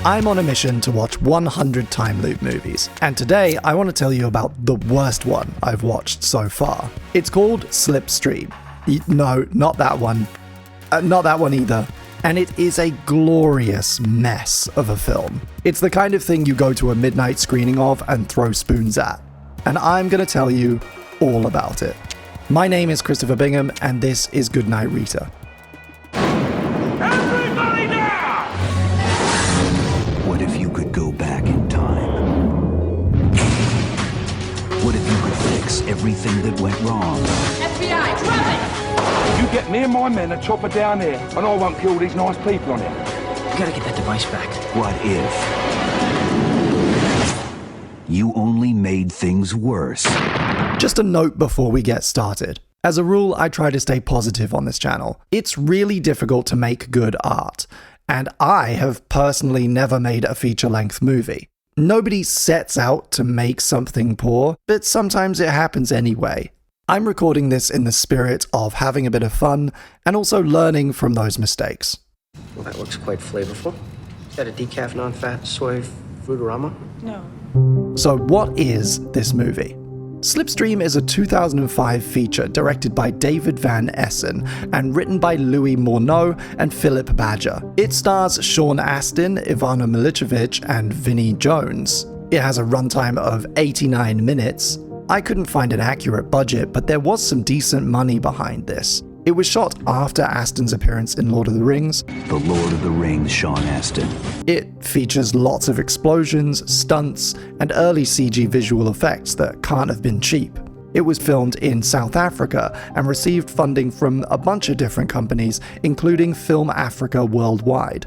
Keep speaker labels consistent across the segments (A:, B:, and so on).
A: I'm on a mission to watch 100 time loop movies, and today I want to tell you about the worst one I've watched so far. It's called Slipstream. No, not that one. Not that one either. And it is a glorious mess of a film. It's the kind of thing you go to a midnight screening of and throw spoons at. And I'm going to tell you all about it. My name is Christopher Bingham, and this is Goodnight Rita.
B: Everybody down!
C: What if you could go back in time? What if you could fix everything that went wrong?
D: FBI, drop it!
B: You get me and my men a chopper down here, and I won't kill these nice people on it.
E: You gotta get that device back.
C: What if you only made things worse?
A: Just a note before we get started. As a rule, I try to stay positive on this channel. It's really difficult to make good art, and I have personally never made a feature-length movie. Nobody sets out to make something poor, but sometimes it happens anyway. I'm recording this in the spirit of having a bit of fun and also learning from those mistakes.
E: Well, that looks quite flavorful. Is that a decaf non-fat soy fruitorama?
D: No.
A: So what is this movie? Slipstream is a 2005 feature directed by David Van Essen and written by Louis Morneau and Philip Badger. It stars Sean Astin, Ivana Milicevic, and Vinnie Jones. It has a runtime of 89 minutes. I couldn't find an accurate budget, but there was some decent money behind this. It was shot after Astin's appearance in Lord of the Rings.
C: The Lord of the Rings, Sean Astin.
A: It features lots of explosions, stunts, and early CG visual effects that can't have been cheap. It was filmed in South Africa and received funding from a bunch of different companies, including Film Africa Worldwide.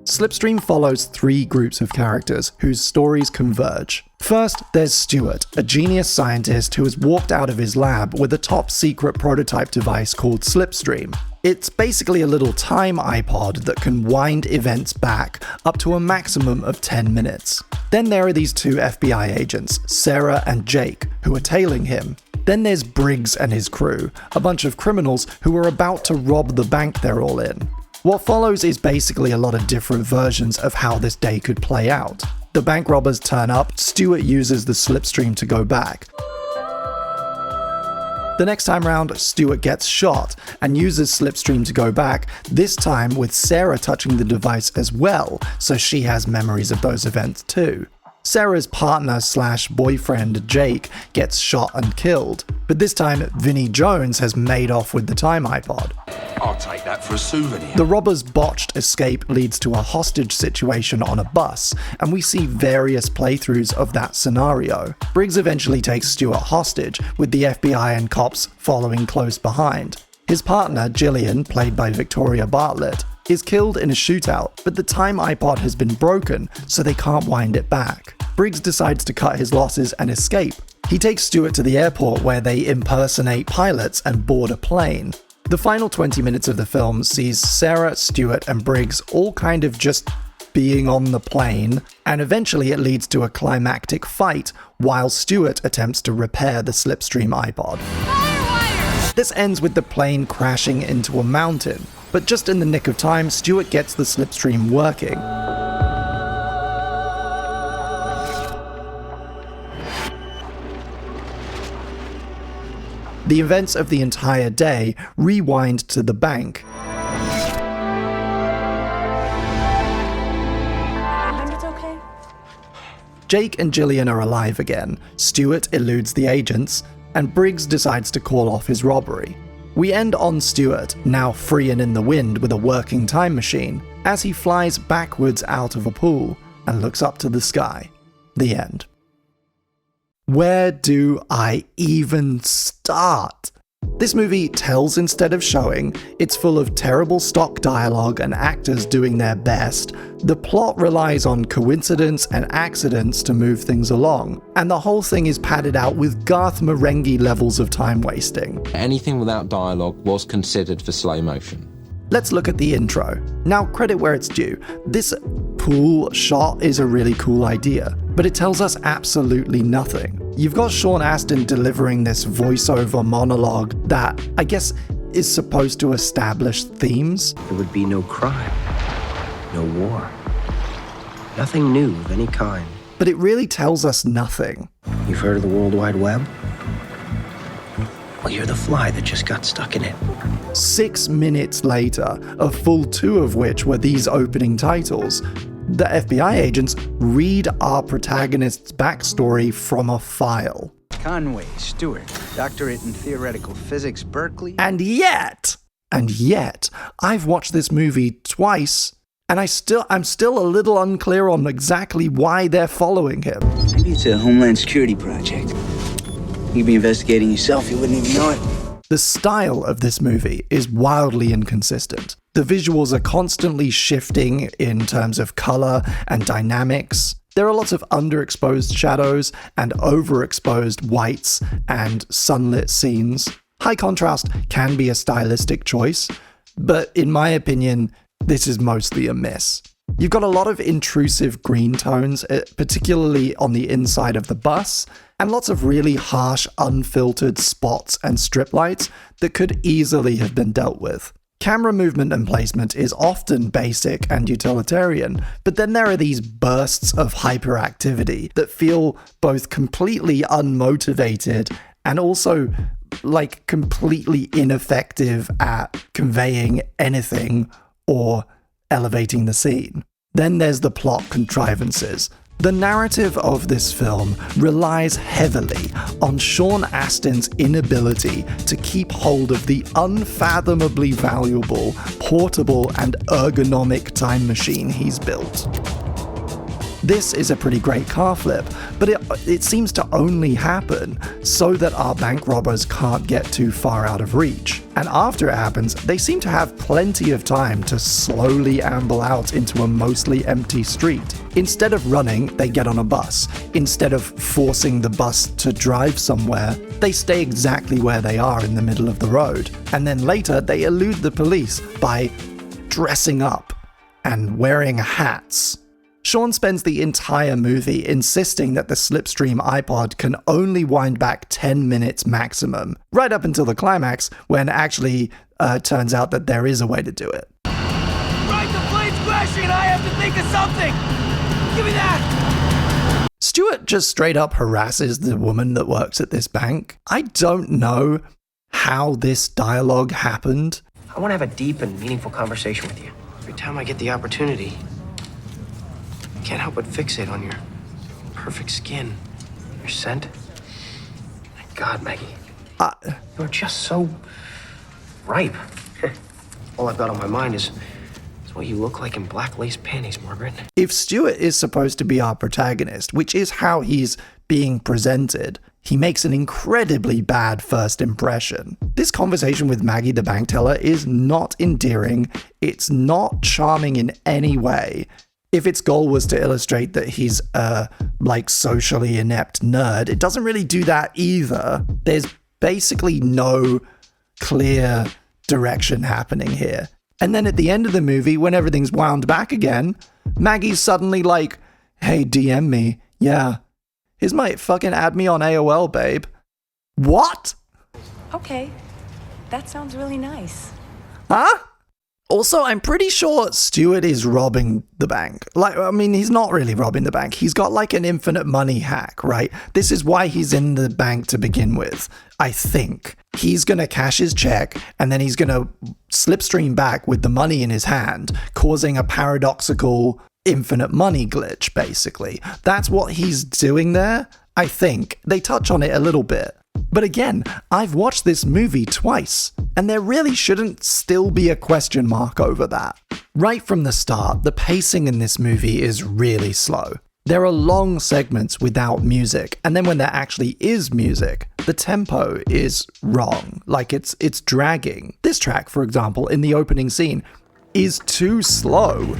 A: Slipstream follows three groups of characters whose stories converge. First, there's Stuart, a genius scientist who has walked out of his lab with a top-secret prototype device called Slipstream. It's basically a little time iPod that can wind events back up to a maximum of 10 minutes. Then there are these two FBI agents, Sarah and Jake, who are tailing him. Then there's Briggs and his crew, a bunch of criminals who are about to rob the bank they're all in. What follows is basically a lot of different versions of how this day could play out. The bank robbers turn up, Stuart uses the Slipstream to go back. The next time round, Stuart gets shot and uses Slipstream to go back, this time with Sarah touching the device as well, so she has memories of those events too. Sarah's partner/boyfriend Jake gets shot and killed, but this time Vinnie Jones has made off with the time iPod.
B: I'll take that for a souvenir.
A: The robbers' botched escape leads to a hostage situation on a bus, and we see various playthroughs of that scenario. Briggs eventually takes Stuart hostage, with the FBI and cops following close behind. His partner, Gillian, played by Victoria Bartlett, is killed in a shootout, but the time iPod has been broken, so they can't wind it back. Briggs decides to cut his losses and escape. He takes Stuart to the airport where they impersonate pilots and board a plane. The final 20 minutes of the film sees Sarah, Stuart, and Briggs all kind of just being on the plane, and eventually it leads to a climactic fight while Stuart attempts to repair the Slipstream iPod. This ends with the plane crashing into a mountain, but just in the nick of time, Stuart gets the Slipstream working. The events of the entire day rewind to the bank.
D: It's okay.
A: Jake and Gillian are alive again, Stuart eludes the agents, and Briggs decides to call off his robbery. We end on Stuart, now free and in the wind with a working time machine, as he flies backwards out of a pool and looks up to the sky. The end. Where do I even start? This movie tells instead of showing, it's full of terrible stock dialogue and actors doing their best. The plot relies on coincidence and accidents to move things along, and the whole thing is padded out with Garth Marenghi levels of time wasting.
F: Anything without dialogue was considered for slow motion.
A: Let's look at the intro. Now, credit where it's due. This pool shot is a really cool idea, but it tells us absolutely nothing. You've got Sean Astin delivering this voiceover monologue that, I guess, is supposed to establish themes.
E: There would be no crime, no war, Nothing new of any kind.
A: But it really tells us nothing.
E: You've heard of the World Wide Web? Well, you're the fly that just got stuck in it.
A: 6 minutes later, a full 2 of which were these opening titles, the FBI agents read our protagonist's backstory from a file.
G: Conway Stewart, doctorate in theoretical physics, Berkeley.
A: And yet, I've watched this movie twice, and I'm still a little unclear on exactly why they're following him.
G: Maybe it's a Homeland Security project. You'd be investigating yourself, you wouldn't even know it.
A: The style of this movie is wildly inconsistent. The visuals are constantly shifting in terms of color and dynamics. There are lots of underexposed shadows and overexposed whites and sunlit scenes. High contrast can be a stylistic choice, but in my opinion, this is mostly a miss. You've got a lot of intrusive green tones, particularly on the inside of the bus, and lots of really harsh, unfiltered spots and strip lights that could easily have been dealt with. Camera movement and placement is often basic and utilitarian, but then there are these bursts of hyperactivity that feel both completely unmotivated and also like completely ineffective at conveying anything or elevating the scene. Then there's the plot contrivances. The narrative of this film relies heavily on Sean Astin's inability to keep hold of the unfathomably valuable, portable, and ergonomic time machine he's built. This is a pretty great car flip, but it seems to only happen so that our bank robbers can't get too far out of reach. And after it happens, they seem to have plenty of time to slowly amble out into a mostly empty street. Instead of running, they get on a bus. Instead of forcing the bus to drive somewhere, they stay exactly where they are in the middle of the road. And then later, they elude the police by dressing up and wearing hats. Sean spends the entire movie insisting that the Slipstream iPod can only wind back 10 minutes maximum, right up until the climax, when actually turns out that there is a way to do it.
H: Right, the plane's crashing and I have to think of something! Give me that!
A: Stewart just straight up harasses the woman that works at this bank. I don't know how this dialogue happened.
E: I want to have a deep and meaningful conversation with you. Every time I get the opportunity, I can't help but fixate on your perfect skin, your scent. My God, Maggie. You're just so ripe. All I've got on my mind is what you look like in black lace panties, Margaret.
A: If Stewart is supposed to be our protagonist, which is how he's being presented, he makes an incredibly bad first impression. This conversation with Maggie the bank teller is not endearing. It's not charming in any way. If its goal was to illustrate that he's a, socially inept nerd, it doesn't really do that either. There's basically no clear direction happening here. And then at the end of the movie, when everything's wound back again, Maggie's suddenly like, hey, DM me. Yeah. Here's my fucking add me on AOL, babe. What?
D: Okay. That sounds really nice.
A: Huh? Also, I'm pretty sure Stewart is robbing the bank. He's not really robbing the bank. He's got an infinite money hack, right? This is why he's in the bank to begin with, I think. He's going to cash his check, and then he's going to slipstream back with the money in his hand, causing a paradoxical infinite money glitch, basically. That's what he's doing there, I think. They touch on it a little bit. But again, I've watched this movie twice, and there really shouldn't still be a question mark over that. Right from the start, the pacing in this movie is really slow. There are long segments without music, and then when there actually is music, the tempo is wrong, it's dragging. This track, for example, in the opening scene, is too slow.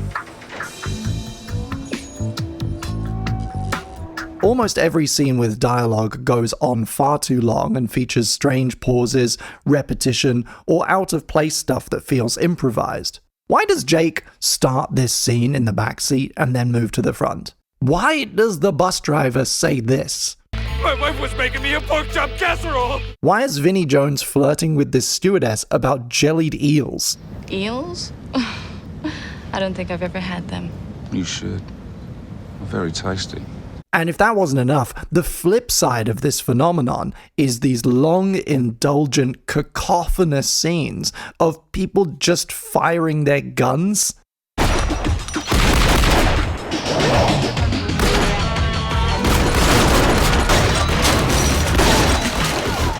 A: Almost every scene with dialogue goes on far too long and features strange pauses, repetition, or out-of-place stuff that feels improvised. Why does Jake start this scene in the back seat and then move to the front? Why does the bus driver say this?
H: My wife was making me a pork chop casserole!
A: Why is Vinnie Jones flirting with this stewardess about jellied eels?
I: Eels? I don't think I've ever had them.
J: You should.
I: Very tasty.
A: And if that wasn't enough, the flip side of this phenomenon is these long, indulgent, cacophonous scenes of people just firing their guns.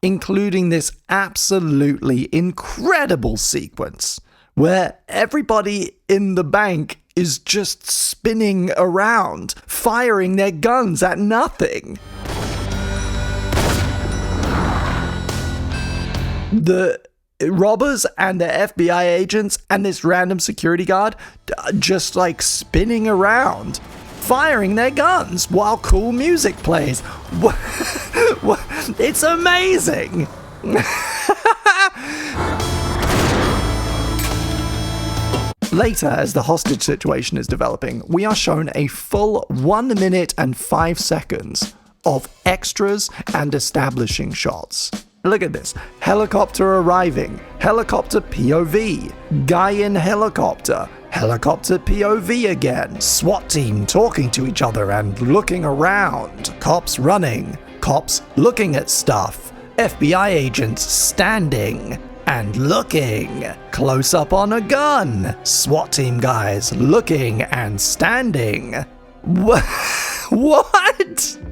A: Including this absolutely incredible sequence where everybody in the bank is just spinning around, firing their guns at nothing. The robbers and the FBI agents and this random security guard just like spinning around, firing their guns while cool music plays. It's amazing. Later, as the hostage situation is developing, we are shown a full 1 minute and 5 seconds of extras and establishing shots. Look at this. Helicopter arriving. Helicopter POV. Guy in helicopter. Helicopter POV again. SWAT team talking to each other and looking around. Cops running. Cops looking at stuff. FBI agents standing and looking. Close up on a gun. SWAT team guys looking and standing. What?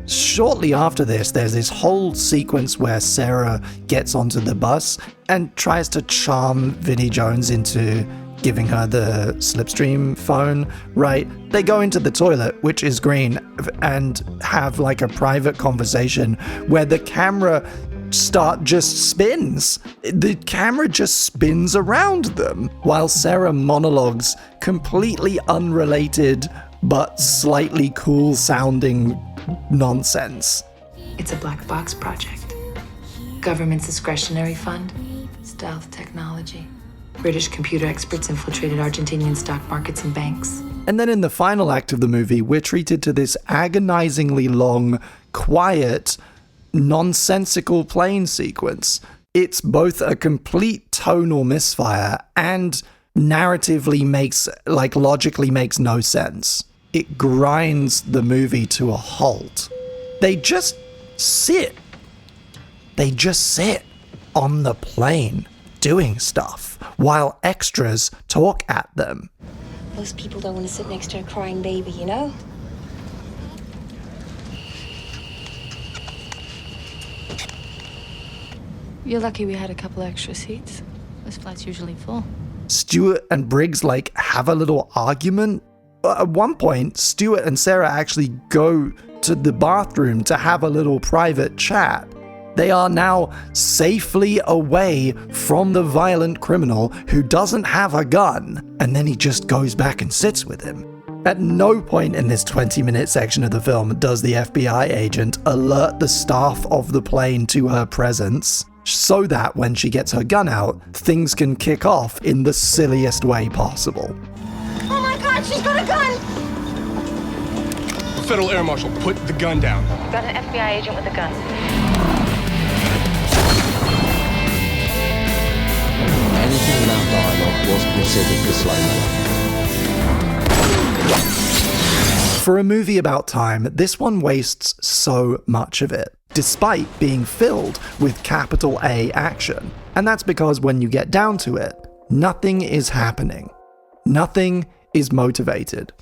A: Shortly after this, there's this whole sequence where Sarah gets onto the bus and tries to charm Vinnie Jones into giving her the Slipstream phone, right? They go into the toilet, which is green, and have like a private conversation where the camera just spins. The camera just spins around them while Sarah monologues completely unrelated but slightly cool sounding nonsense.
J: It's a black box project. Government's discretionary fund, stealth technology. British computer experts infiltrated Argentinian stock markets and banks.
A: And then in the final act of the movie, we're treated to this agonizingly long, quiet, nonsensical plane sequence. It's both a complete tonal misfire and narratively logically makes no sense. It grinds the movie to a halt. They just sit on the plane doing stuff while extras talk at them.
D: Most people don't want to sit next to a crying baby, you know?
J: You're lucky we had a couple extra seats. This flight's usually full.
A: Stuart and Briggs have a little argument. At one point, Stuart and Sarah actually go to the bathroom to have a little private chat. They are now safely away from the violent criminal who doesn't have a gun, and then he just goes back and sits with him. At no point in this 20-minute section of the film does the FBI agent alert the staff of the plane to her presence, so that when she gets her gun out, things can kick off in the silliest way possible.
D: Oh my God, she's got a gun!
K: Federal Air Marshal, put the gun down.
D: Got an FBI agent with a gun.
F: Anything without dialogue was considered for slow-mo.
A: For a movie about time, this one wastes so much of it, despite being filled with capital A action. And that's because when you get down to it, nothing is happening. Nothing is motivated.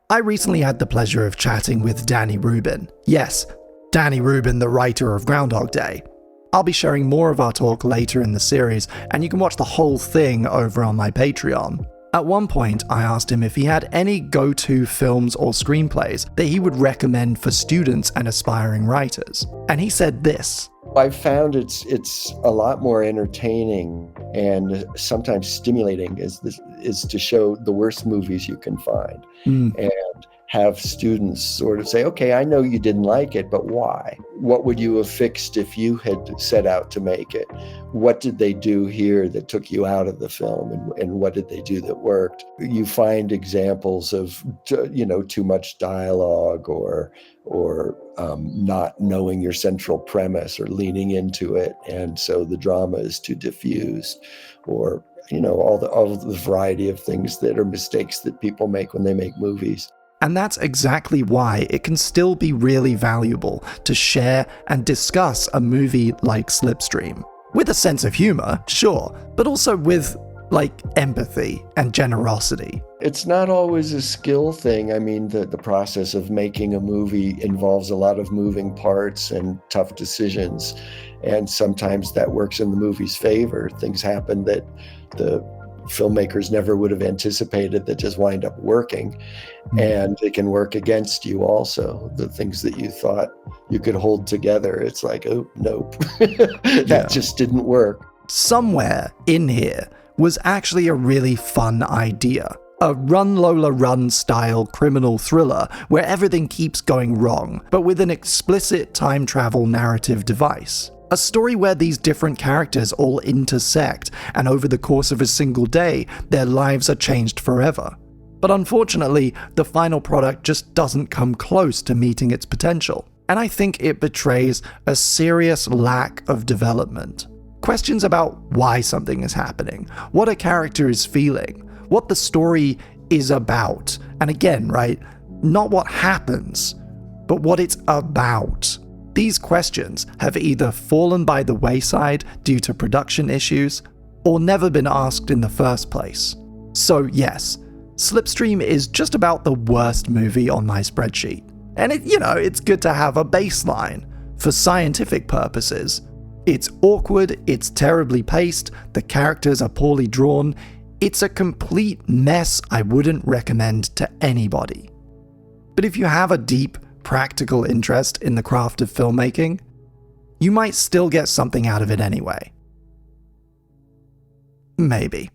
A: I recently had the pleasure of chatting with Danny Rubin. Yes, Danny Rubin, the writer of Groundhog Day. I'll be sharing more of our talk later in the series, and you can watch the whole thing over on my Patreon. At one point, I asked him if he had any go-to films or screenplays that he would recommend for students and aspiring writers. And he said this.
L: I've found it's a lot more entertaining and sometimes stimulating is to show the worst movies you can find and have students sort of say, okay, I know you didn't like it, but why? What would you have fixed if you had set out to make it? What did they do here that took you out of the film, and what did they do that worked? You find examples of, too much dialogue or not knowing your central premise or leaning into it, and so the drama is too diffused, or all the variety of things that are mistakes that people make when they make movies.
A: And that's exactly why it can still be really valuable to share and discuss a movie like Slipstream. With a sense of humor, sure, but also with, empathy and generosity.
L: It's not always a skill thing. I mean, the process of making a movie involves a lot of moving parts and tough decisions. And sometimes that works in the movie's favor. Things happen that the filmmakers never would have anticipated that just wind up working. And it can work against you also. The things that you thought you could hold together, it's like, oh, nope, that just didn't work.
A: Somewhere in here was actually a really fun idea. A Run Lola Run style criminal thriller where everything keeps going wrong, but with an explicit time travel narrative device. A story where these different characters all intersect, and over the course of a single day, their lives are changed forever. But unfortunately, the final product just doesn't come close to meeting its potential. And I think it betrays a serious lack of development. Questions about why something is happening, what a character is feeling, what the story is about. And again, right, not what happens, but what it's about. These questions have either fallen by the wayside due to production issues, or never been asked in the first place. So yes, Slipstream is just about the worst movie on my spreadsheet. And it's good to have a baseline for scientific purposes. It's awkward, it's terribly paced, the characters are poorly drawn. It's a complete mess I wouldn't recommend to anybody. But if you have a deep, practical interest in the craft of filmmaking, you might still get something out of it anyway. Maybe.